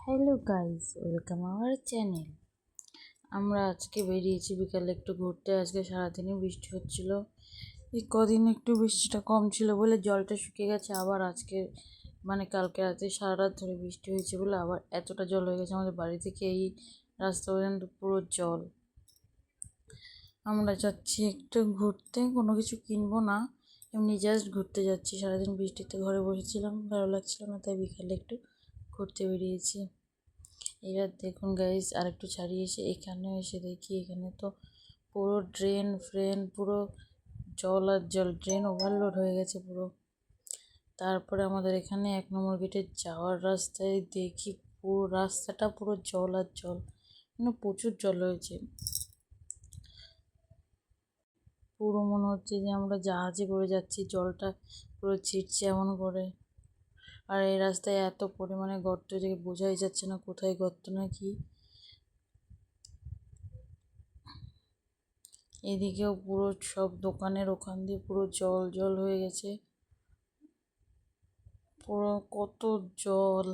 Hello guys, welcome our channel. আমরা আজকে বেরিয়েছি বিকালে একটু ঘুরতে। আজকে সারাদিনই বৃষ্টি হচ্ছিল। এই কদিন একটু বৃষ্টিটা কম ছিল বলে জলটা শুকিয়ে গেছে। আবার আজকে কালকে রাতে সারা রাত ধরে বৃষ্টি হয়েছে বলে আবার এতটা জল হয়ে গেছে। আমাদের বাড়ি থেকে এই রাস্তা পর্যন্ত পুরো জল। আমরা যাচ্ছি একটু ঘুরতে, কোনো কিছু কিনবো না, এমনি জাস্ট ঘুরতে যাচ্ছি। সারাদিন বৃষ্টিতে ঘরে বসেছিলাম, ভালো লাগছিল না, তাই বিকালে একটু ঘুরতে বেরিয়েছি। এবার দেখুন গাইস, আরেকটু ছাড়িয়ে এসে এখানে এসে দেখি এখানে তো পুরো ড্রেন ফ্রেন পুরো জল আর জল, ড্রেন ওভারলোড হয়ে গেছে পুরো। তারপরে আমাদের এখানে 1 নম্বর গেটে যাওয়ার রাস্তায় দেখি পুরো রাস্তাটা পুরো জল আর জল, প্রচুর জল হয়েছে। পুরো মনে হচ্ছে যে আমরা জাহাজে করে যাচ্ছি, জলটা পুরো ছিটছে এমন করে। আর এই রাস্তায় এত পরিমাণে গর্ত যে বোঝাই যাচ্ছে না কোথায় গর্ত না কি। এদিকেও পুরো সব দোকানের ওখান দিয়ে পুরো জল জল হয়ে গেছে, পুরো কত জল।